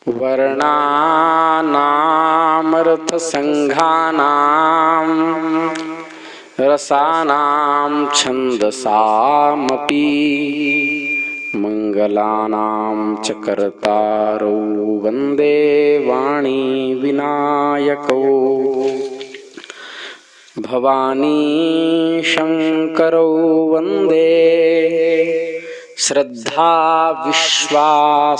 वर्णानामर्थसंघानां रसानां छन्दसामपि मंगलानां च कर्तारौ वन्दे वाणी विनायकौ भवानी शंकरौ वन्दे श्रद्धा विश्वासरूपिणौ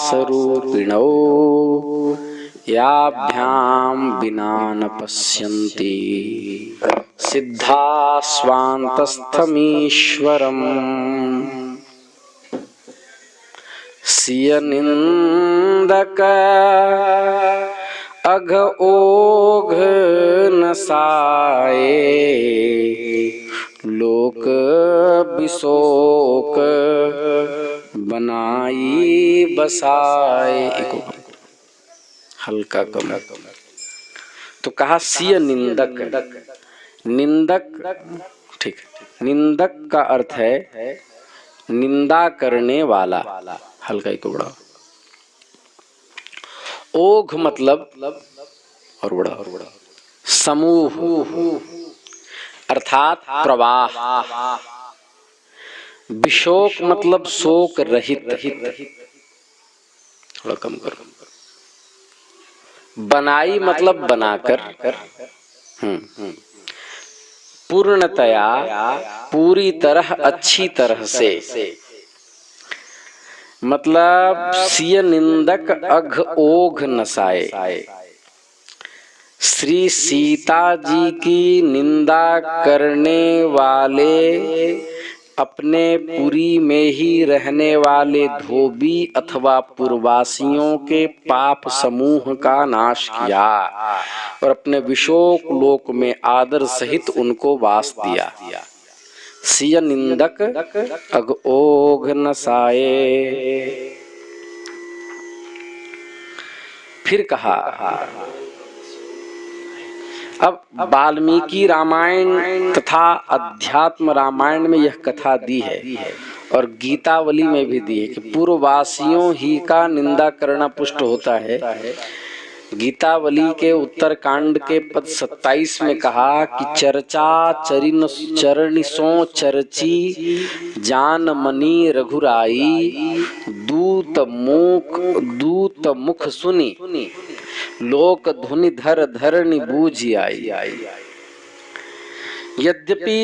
याभ्यां विना न पश्यन्ति सिद्धा स्वान्तस्थमीश्वरम् सिय निंदक अघ ओघ न साए लोक बिशोक बनाई बसाए। हल्का कम तो कहा सिय निंदक। निंदक ठीक है, निंदक का अर्थ है निंदा करने वाला। हल्का ही को बड़ा। ओघ मतलब और बड़ा समूह अर्थात प्रवाह। विशोक मतलब शोक रहित। थोड़ा कम करो। बनाई मतलब बनाकर। पूर्णतया पूरी तरह अच्छी तरह से मतलब सिय निंदक अघ ओघ नसाए। श्री सीता जी की निंदा करने वाले अपने पुरी में ही रहने वाले धोबी अथवा पुरवासियों के पाप समूह का नाश किया और अपने विशोक लोक में आदर सहित उनको वास दिया। सिय निंदक अघ ओघ नसाए। फिर कहा अब वाल्मीकि रामायण तथा अध्यात्म रामायण में यह कथा दी है और गीतावली में भी दी है कि पूर्ववासियों ही का निंदा करना पुष्ट होता है। गीतावली के उत्तर कांड के पद 27 में कहा कि चर्चा चरणिसों चर्ची जान मनी रघुराई दूत मुख सुनी लोक धुनि धर धरणी बूझी आई। यद्यपि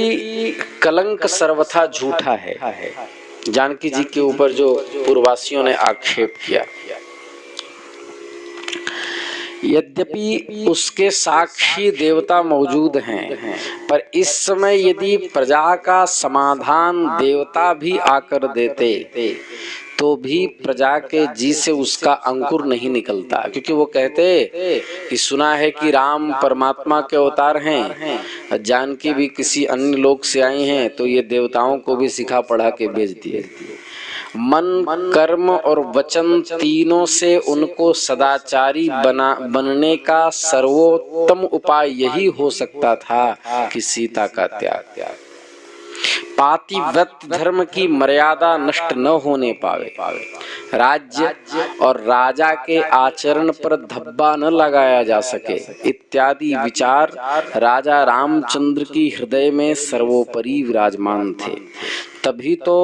कलंक सर्वथा झूठा है, जानकी जी के ऊपर जो पूर्ववासियों ने आक्षेप किया, यद्यपि उसके साक्षी देवता मौजूद हैं, पर इस समय यदि प्रजा का समाधान देवता भी आकर देते तो भी प्रजा के जी से उसका अंकुर नहीं निकलता। क्योंकि वो कहते कि सुना है कि राम परमात्मा के अवतार हैं, जानकी भी किसी अन्य लोक से आई हैं, तो ये देवताओं को भी सिखा पढ़ा के भेज दिए। मन कर्म और वचन तीनों से उनको सदाचारी बनने का सर्वोत्तम उपाय यही हो सकता था कि सीता का त्याग। पातिव्रत धर्म की मर्यादा नष्ट न होने पावे, राज्य और राजा के आचरण पर धब्बा न लगाया जा सके इत्यादि विचार राजा रामचंद्र की हृदय में सर्वोपरि विराजमान थे। तभी तो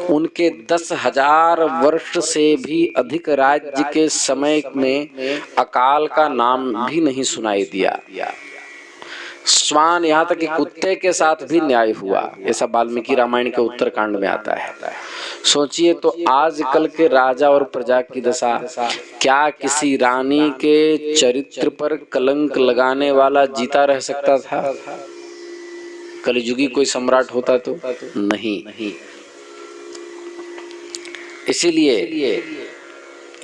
उनके 10,000 वर्ष से भी अधिक राज्य के समय में अकाल का नाम भी नहीं सुनाई दिया। स्वान यहाँ तक कि कुत्ते के साथ भी न्याय हुआ, ऐसा वाल्मीकि रामायण के उत्तरकांड में आता है। सोचिए तो आजकल के राजा और प्रजा की दशा, क्या किसी रानी के चरित्र पर कलंक लगाने वाला जीता रह सकता था? कलिजुगी कोई सम्राट होता तो नहीं। इसीलिए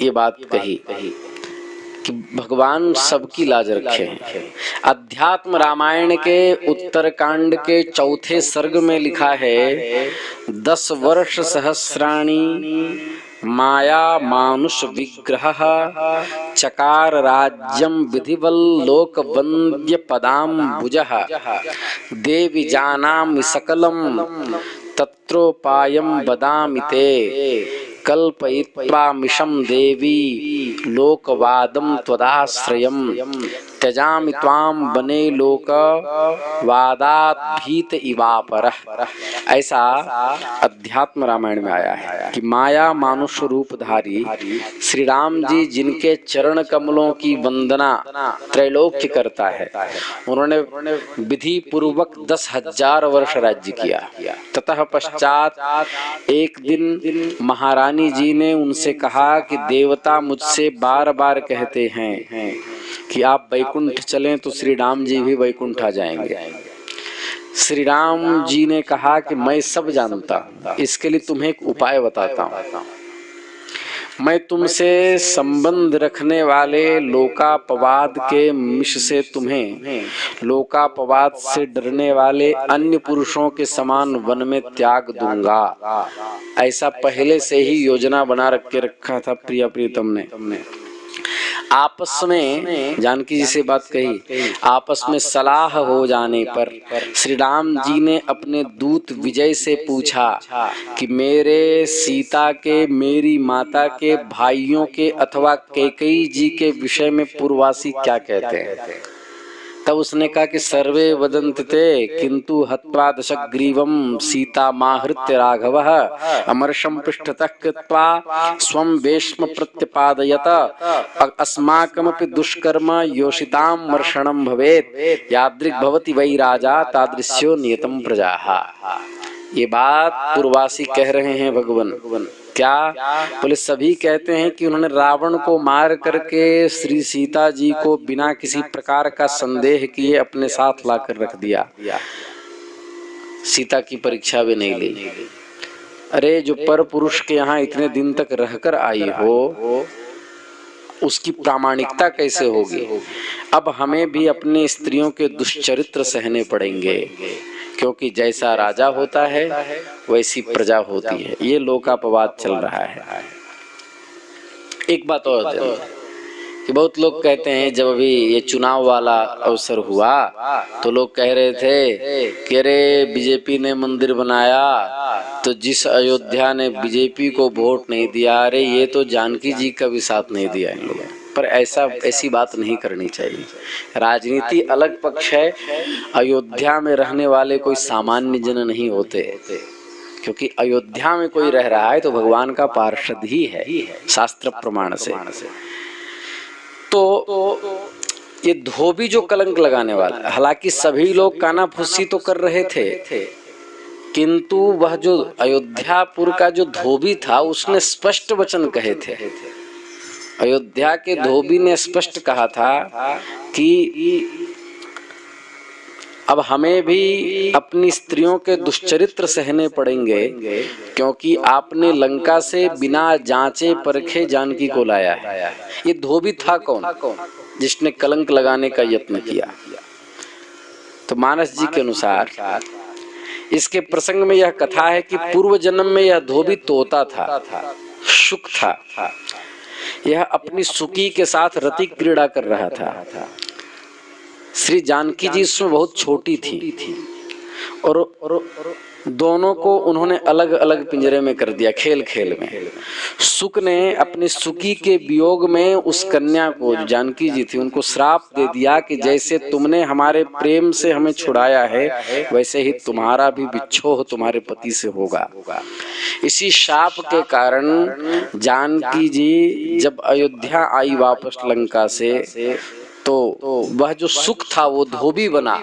ये बात कही कि भगवान सबकी लाज रखे। अध्यात्म रामायण के उत्तरकांड के 4 सर्ग में लिखा है 10 वर्ष सहस्राणि माया मानुष विग्रह चकार राज्यम विधिवल्लोक वंद्य पदाम भुजः देवी जानामि सकलम तत्रोपायम बदामि ते कल्पयित्वा मिशं देवी लोकवादं त्वदाश्रयं त्यजामि त्वां बने लोक वादात भीत इवापरः। ऐसा अध्यात्म रामायण में आया है कि माया मानुष रूपधारी श्री राम जी जिनके चरण कमलों की वंदना त्रैलोक्य करता है, उन्होंने विधि पूर्वक 10,000 वर्ष राज्य किया। ततः पश्चात एक दिन महारानी जी ने उनसे कहा कि देवता मुझसे बार बार कहते हैं कि आप वैकुंठ चलें तो श्री राम जी भी वैकुंठ आ जाएंगे। श्री राम जी ने कहा कि मैं सब जानता हूं, इसके लिए तुम्हें एक उपाय बताता हूं। मैं तुमसे संबंध रखने वाले लोकापवाद के मिश से तुम्हें लोकापवाद से डरने वाले अन्य पुरुषों के समान वन में त्याग दूंगा। ऐसा पहले से ही योजना बना रखा था प्रिया प्रीतम ने। आपस में जानकी जी से बात कही, आपस में सलाह हो जाने पर श्री राम जी ने अपने दूत विजय से पूछा कि मेरे सीता के, मेरी माता के, भाइयों के अथवा कैकेयी जी के विषय में पूर्ववासी क्या कहते हैं। तब उसने कहा कि सर्वे वदन्ति ते किंतु हत्वा दशग्रीवं सीता माहृत्य राघवः अमर्षं पृष्ठतः कृत्वा स्वं वेश्म प्रत्यपादयत अस्माकमपि दुष्कर्म योषितां मर्षणं भवेत् यादृक् भवति वै राजा तादृश्यो नियतं प्रजाः। ये बात पूर्ववासी कह रहे हैं भगवान। क्या बोले? सभी कहते हैं कि उन्होंने रावण को मार करके श्री सीता जी को बिना किसी प्रकार का संदेह किए अपने साथ लाकर रख दिया, सीता की परीक्षा भी नहीं ली। अरे जो पर पुरुष के यहाँ इतने दिन तक रहकर आई हो, उसकी प्रामाणिकता कैसे होगी? अब हमें भी अपने स्त्रियों के दुष्चरित्र सहने पड़ेंगे, क्योंकि जैसा राजा होता है वैसी प्रजा होती है। ये लोकापवाद चल रहा है। एक बात और है कि बहुत लोग कहते हैं, जब अभी ये चुनाव वाला अवसर हुआ तो लोग कह रहे थे कि अरे बीजेपी ने मंदिर बनाया तो जिस अयोध्या ने बीजेपी को वोट नहीं दिया, अरे ये तो जानकी जी का भी साथ नहीं दिया इन लोगों। पर ऐसी बात नहीं करनी चाहिए। राजनीति अलग पक्ष है, अयोध्या में रहने वाले कोई सामान्य जन नहीं होते, क्योंकि अयोध्या में कोई रह रहा है तो भगवान का पार्षद ही है शास्त्र प्रमाण से। तो ये धोबी जो कलंक लगाने वाला, हालांकि सभी लोग कानाफूसी तो कर रहे थे, किंतु वह जो अयोध्यापुर का जो धोबी था उसने स्पष्ट वचन कहे थे। अयोध्या के धोबी ने स्पष्ट कहा था कि अब हमें भी अपनी स्त्रियों के दुष्चरित्र सहने पड़ेंगे, क्योंकि आपने लंका से बिना जांचे परखे जानकी को लाया है। ये धोबी था कौन जिसने कलंक लगाने का यत्न किया? तो मानस जी के अनुसार इसके प्रसंग में यह कथा है कि पूर्व जन्म में यह धोबी तोता था, शुक था। यह अपनी सुकी के साथ रति क्रीड़ा कर रहा था। श्री जानकी जी इसमें बहुत छोटी थी और दोनों को उन्होंने अलग अलग पिंजरे में कर दिया खेल खेल में। सुक ने अपनी सुकी के वियोग में उस कन्या को, जो जानकी जी थी, उनको श्राप दे दिया कि जैसे तुमने हमारे प्रेम से हमें छुड़ाया है वैसे ही तुम्हारा भी विच्छोह तुम्हारे पति से होगा। इसी शाप के कारण जानकी जी जब अयोध्या आई वापस लंका से, तो वह जो सुख था वो धोबी बना,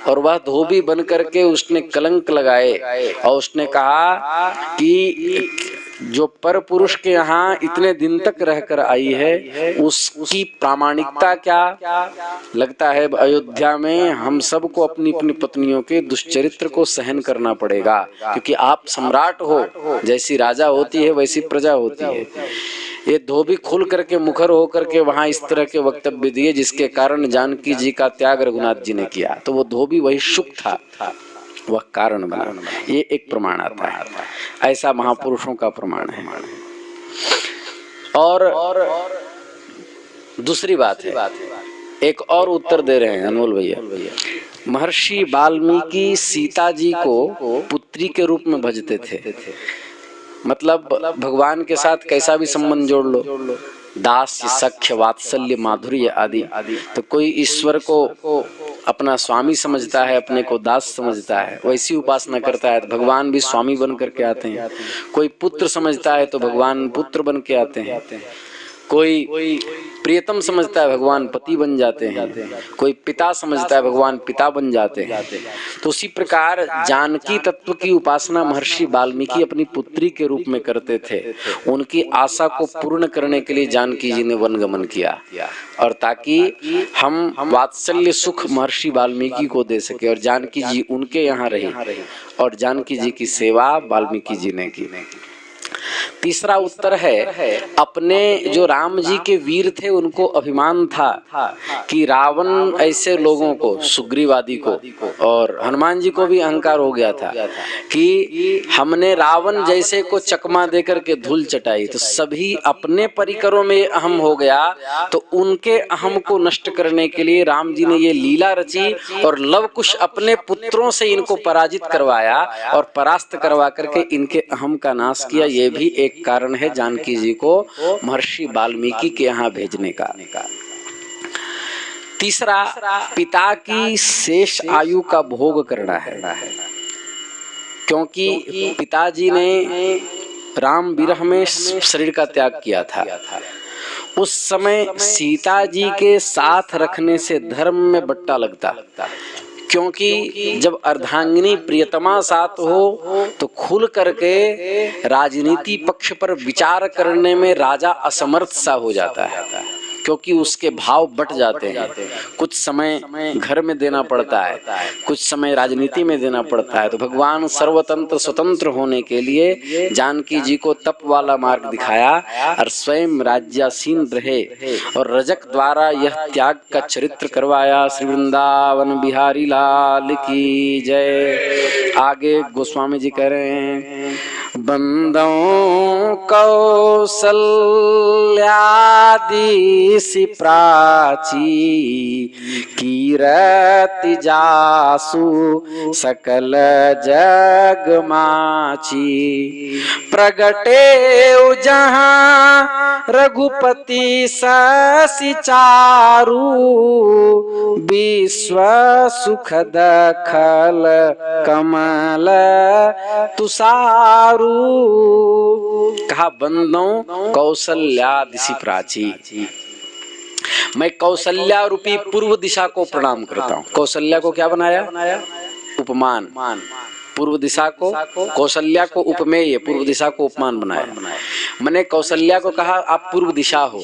और वह धोबी बन करके उसने कलंक लगाए और उसने कहा कि जो पर पुरुष के यहाँ इतने दिन तक रहकर आई है उसकी प्रामाणिकता क्या? लगता है अयोध्या में हम सबको अपनी अपनी पत्नियों के दुष्चरित्र को सहन करना पड़ेगा, क्योंकि आप सम्राट हो, जैसी राजा होती है वैसी प्रजा होती है। ये धोबी खुल करके मुखर होकर के वहां इस तरह के वक्तव्य दिए, जिसके कारण जानकी जी का त्याग रघुनाथ जी ने किया। तो वो धोबी वही शुक था, वह कारण बना। ये एक प्रमाण आता है, ऐसा महापुरुषों का प्रमाण है। और दूसरी बात है, एक और उत्तर दे रहे हैं अनमोल भैया। महर्षि वाल्मीकि सीता जी को पुत्री के रूप में भजते थे। मतलब भगवान के साथ कैसा भी संबंध जोड़ लो, दास्य सख्य वात्सल्य माधुर्य आदि, तो कोई ईश्वर को अपना स्वामी समझता है, अपने को दास समझता है, वैसी उपासना करता है तो भगवान भी स्वामी बन करके आते हैं। कोई पुत्र समझता है तो भगवान पुत्र बन के आते हैं। कोई प्रियतम समझता है भगवान पति बन जाते हैं। कोई पिता समझता है भगवान पिता बन जाते हैं। तो उसी प्रकार जानकी तत्व की उपासना महर्षि वाल्मीकि अपनी पुत्री के रूप में करते थे। उनकी आशा को पूर्ण करने के लिए जानकी जी ने वनगमन किया, और ताकि हम वात्सल्य सुख महर्षि वाल्मीकि को दे सके, और जानकी जी उनके यहाँ रही और जानकी जी की सेवा वाल्मीकि जी ने की। तीसरा उत्तर है, अपने जो राम जी के वीर थे उनको अभिमान था कि रावण ऐसे लोगों को, सुग्रीवादी को और हनुमान जी को भी अहंकार हो गया था कि हमने रावण जैसे को चकमा देकर के धूल चटाई, तो सभी अपने परिकरों में अहम हो गया। तो उनके अहम को नष्ट करने के लिए राम जी ने ये लीला रची और लव कुश अपने पुत्रों से इनको पराजित करवाया और परास्त करवा करके इनके अहम का नाश किया। ये भी एक कारण है जानकी जी को महर्षि वाल्मीकि के यहाँ भेजने का। तीसरा, पिता की शेष आयु का भोग करना है, क्योंकि पिताजी ने राम विरह में शरीर का त्याग किया था। उस समय सीता जी के साथ रखने से धर्म में बट्टा लगता, क्योंकि जब अर्धांगिनी प्रियतमा साथ हो तो खुल करके राजनीति पक्ष पर विचार करने में राजा असमर्थ सा हो जाता है, क्योंकि उसके भाव बट जाते हैं। कुछ समय घर में देना पड़ता है, कुछ समय राजनीति में देना पड़ता है। तो भगवान सर्वतंत्र स्वतंत्र होने के लिए जानकी जी को तप वाला मार्ग दिखाया और स्वयं राज्यासीन रहे और रजक द्वारा यह त्याग का चरित्र करवाया। श्री वृंदावन बिहारी लाल की जय। आगे गोस्वामी जी कह रहे हैं, बंदों कौशल्यादि सी प्राची कीरति जासु सकल जग माची। प्रगटे जहाँ रघुपति ससि चारु विश्व सुखद खल कमल तुषारु। कहा बंदों कौशल्यादिशि प्राची, मैं कौशल्या रूपी पूर्व दिशा को प्रणाम करता हूँ। कौशल्या को क्या बनाया? उपमान। पूर्व दिशा को, कौशल्या को उपमेय, पूर्व दिशा को उपमान बनाया। मैंने कौशल्या को कहा आप पूर्व दिशा हो,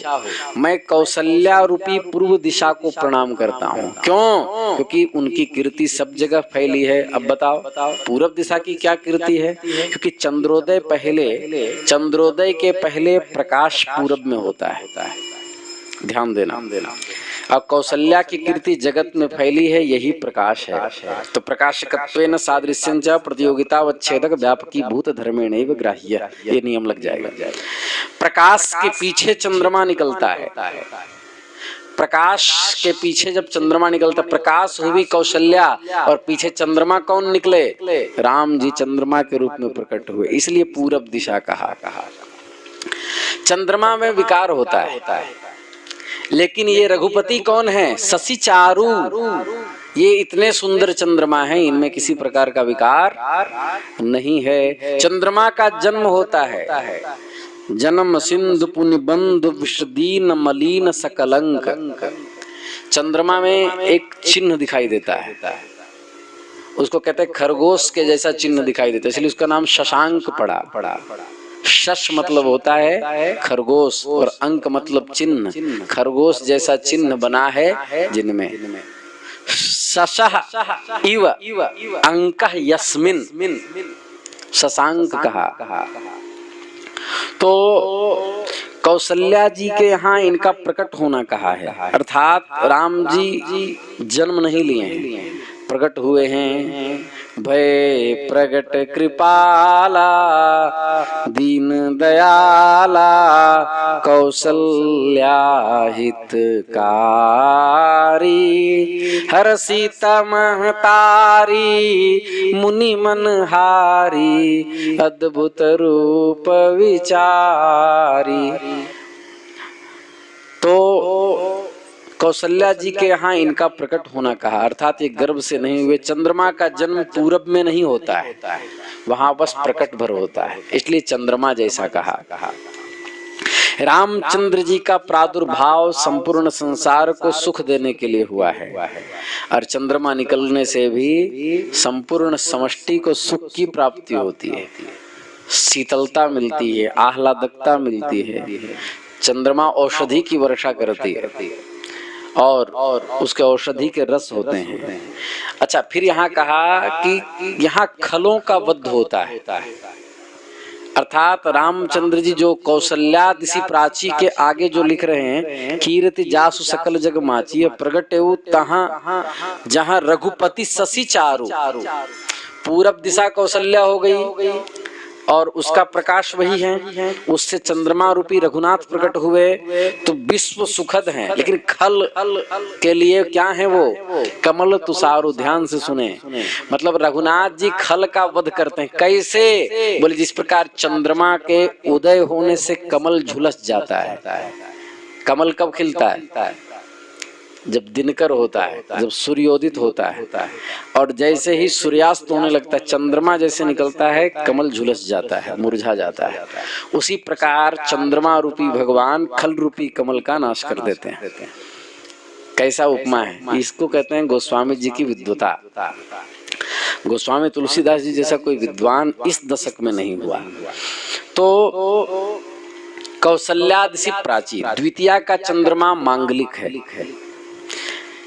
मैं कौशल्या रूपी पूर्व दिशा को प्रणाम करता हूँ। क्यों? क्योंकि उनकी कीर्ति सब जगह फैली है। अब बताओ पूर्व दिशा की क्या कीर्ति है? क्योंकि चंद्रोदय के पहले प्रकाश पूरब में होता है। ध्यान देना। अब कौशल्या की कीर्ति जगत में फैली है, यही प्रकाश है। तो प्रकाशकत्वेन सादृश्यं च प्रतियोगितावच्छेदक व्यापकी भूत धर्मेणैव ग्राह्य, ये नियम लग जाएगा। प्रकाश के पीछे चंद्रमा निकलता है। प्रकाश के पीछे जब चंद्रमा निकलता, प्रकाश हुई कौशल्या और पीछे चंद्रमा कौन निकले? राम जी चंद्रमा के रूप में प्रकट हुए, इसलिए पूरब दिशा कहा। चंद्रमा में विकार होता है, लेकिन ये रघुपति कौन है? शशि चारु। ये इतने सुंदर चंद्रमा हैं, इनमें किसी प्रकार का विकार नहीं है। चंद्रमा का जन्म होता है, जन्म सिंधु पुण्य बंधु विषदीन मलिन सकलंक। चंद्रमा में एक चिन्ह दिखाई देता है, उसको कहते हैं खरगोश के जैसा चिन्ह दिखाई देता है, इसलिए उसका नाम शशांक पड़ा। शश मतलब होता है खरगोश और अंक मतलब चिन्ह। खरगोश जैसा चिन्ह बना है जिनमें। शशः इव अंकः यस्मिन, शशांक कहा। तो कौशल्या जी के यहाँ इनका प्रकट होना कहा है, अर्थात राम जी जन्म नहीं लिए हैं, प्रकट हुए हैं। भय प्रगट कृपाला दीन दयाला कौसल्या हितकारी हर सीता महतारी मुनि मनहारी अद्भुत रूप विचारी। तो कौशल्या जी के यहाँ इनका प्रकट होना कहा, अर्थात ये गर्भ से नहीं हुए। चंद्रमा का जन्म पूरब में नहीं होता है, वहां बस प्रकट भर होता है, इसलिए चंद्रमा जैसा कहा। रामचंद्र जी का प्रादुर्भाव संपूर्ण संसार को सुख देने के लिए हुआ है, और चंद्रमा निकलने से भी संपूर्ण समष्टि को सुख की प्राप्ति होती है, शीतलता मिलती है, आह्लादकता मिलती है। चंद्रमा औषधि की वर्षा करती है और उसके औषधि के रस होते हैं। अच्छा, फिर यहाँ कहा कि यहाँ खलों का वध होता है, अर्थात रामचंद्र जी जो कौशल्यादिशि प्राची के आगे जो लिख रहे हैं, कीर्ति जासु सकल जग माची प्रगट एवं तहाँ जहाँ रघुपति शशि चारु, पूरब दिशा कौशल्या हो गई और उसका प्रकाश वही है, उससे चंद्रमा रूपी रघुनाथ प्रकट हुए। तो विश्व सुखद है, लेकिन खल के लिए क्या है वो? कमल तुषारु। ध्यान से सुने, मतलब रघुनाथ जी खल का वध करते हैं। कैसे? बोले जिस प्रकार चंद्रमा के उदय होने से कमल झुलस जाता है। कमल कब खिलता है? जब दिनकर होता है, जब सूर्योदित होता है, और जैसे ही सूर्यास्त होने लगता है, चंद्रमा जैसे निकलता है, कमल झुलस जाता है, मुरझा जाता है। उसी प्रकार चंद्रमा रूपी भगवान खल रूपी कमल का नाश कर देते हैं। कैसा उपमा है? इसको कहते हैं गोस्वामी जी की विद्वता। गोस्वामी तुलसीदास जी जैसा कोई विद्वान इस दशक में नहीं हुआ। तो कौशल्यादिशि प्राची, द्वितीया का चंद्रमा मांगलिक है,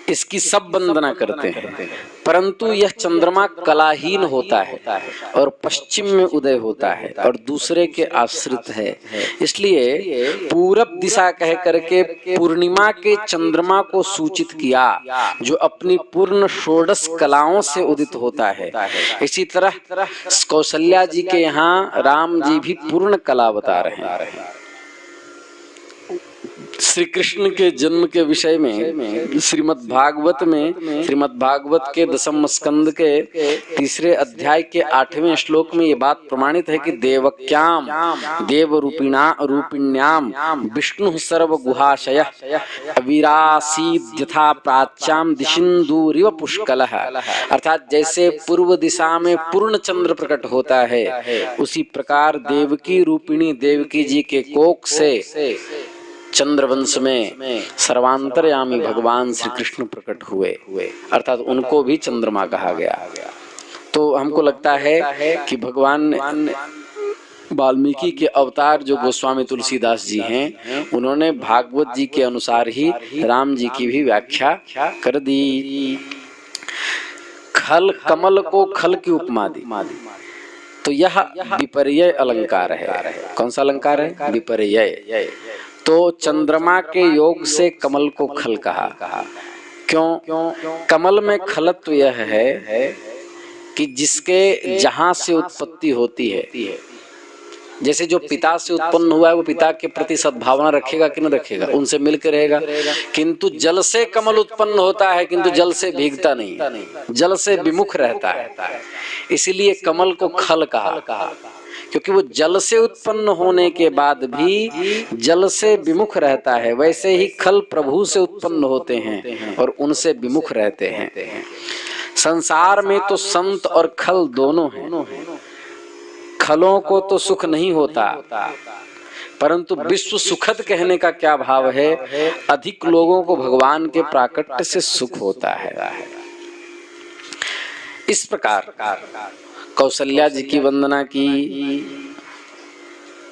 इसकी सब वंदना करते हैं, परंतु यह चंद्रमा कलाहीन होता है और पश्चिम में उदय होता है और दूसरे के आश्रित है। इसलिए पूरब दिशा कह करके पूर्णिमा के चंद्रमा को सूचित किया, जो अपनी पूर्ण षोडश कलाओं से उदित होता है। इसी तरह कौशल्या जी के यहाँ राम जी भी पूर्ण कला बता रहे हैं। श्री कृष्ण के जन्म के विषय में श्रीमद् भागवत के 10वें स्कंद के 3 अध्याय के 8वें श्लोक में ये बात प्रमाणित है कि देवक्याम देव रूपिण्याम विष्णु सर्व गुहाशयः अविरासीद्यथा प्राच्याम दिशिन्दूरिव पुष्कलः। अर्थात जैसे पूर्व दिशा में पूर्ण चंद्र प्रकट होता है, उसी प्रकार देवकी रूपिणी देवकी जी के कोख से चंद्रवंश में सर्वांतर्यामी भगवान श्री कृष्ण प्रकट हुए, अर्थात उनको भी चंद्रमा कहा गया। तो हमको लगता है कि भगवान वाल्मीकि के अवतार जो गोस्वामी तुलसीदास जी हैं, उन्होंने भागवत जी के अनुसार ही राम जी की भी व्याख्या कर दी। खल, कमल को खल की उपमा दी। तो यह विपर्यय अलंकार है। कौन सा अलंकार है? विपर्यय। तो चंद्रमा के योग से कमल को खल कहा। क्यों? कमल में खलत्व यह है कि जिसके जहां से उत्पत्ति होती है, जैसे जो पिता से उत्पन्न हुआ है वो पिता के प्रति सद्भावना रखेगा कि नहीं रखेगा? उनसे मिलकर रहेगा। किंतु जल से कमल उत्पन्न होता है, किंतु जल से भीगता नहीं, जल से विमुख रहता है। इसीलिए कमल को खल कहा, क्योंकि वो जल से उत्पन्न होने के बाद भी जल से विमुख रहता है। वैसे ही खल प्रभु से उत्पन्न होते हैं और उनसे विमुख रहते हैं। संसार में तो संत और खल दोनों हैं। खलों को तो सुख नहीं होता, परंतु विश्व सुखद कहने का क्या भाव है? अधिक लोगों को भगवान के प्राकट्य से सुख होता है। इस प्रकार कौशल्या जी की वंदना की।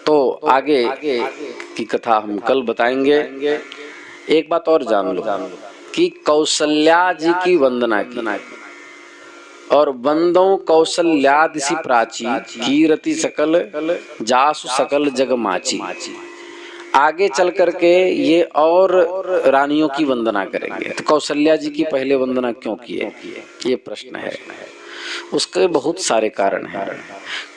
तो आगे की कथा हम कल बताएंगे। एक बात और जान लो कि कौशल्या जी की वंदना की और वंदो कौशल्यादिशि प्राची कीरति सकल जासु सकल जग माची। आगे चल करके ये और रानियों की वंदना करेंगे। तो कौशल्या जी की पहले वंदना क्यों किए, ये प्रश्न है। उसके बहुत सारे कारण हैं।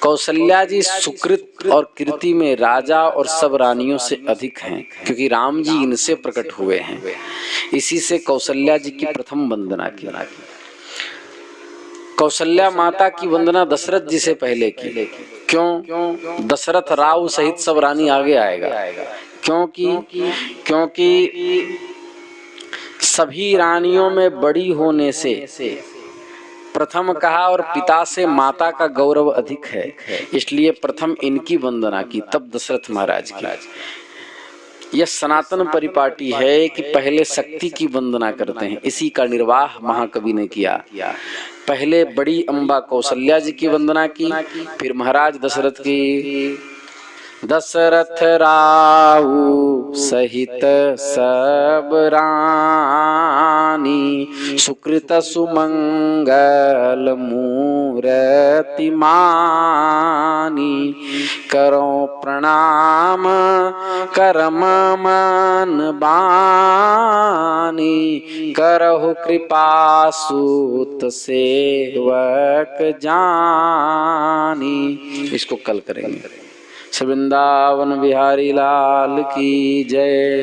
कौशल्या जी सुकृत और कीर्ति में राजा और सब रानियों से अधिक हैं, क्योंकि राम जी इनसे प्रकट हुए हैं। इसी से कौशल्या जी की प्रथम वंदना की। कौशल्या माता की वंदना दशरथ जी से पहले की। क्यों? दशरथ राव सहित सब रानी आगे आएगा। क्योंकि सभी रानियों में बड़ी होने से प्रथम कहा और पिता से माता का गौरव अधिक है, इसलिए प्रथम इनकी वंदना की, तब दशरथ महाराज की। यह सनातन परिपाटी है कि पहले शक्ति की वंदना करते हैं। इसी का निर्वाह महाकवि ने किया। पहले बड़ी अम्बा कौशल्या जी की वंदना की, फिर महाराज दशरथ की। दशरथ राऊ सहित सब रानी, सुकृत सुमंगल मूरति मानी, करो प्रणाम करम मन बानी, करहु कृपा सूत सेवक जानी। इसको कल करेंगे। वृंदावन बिहारी लाल की जय।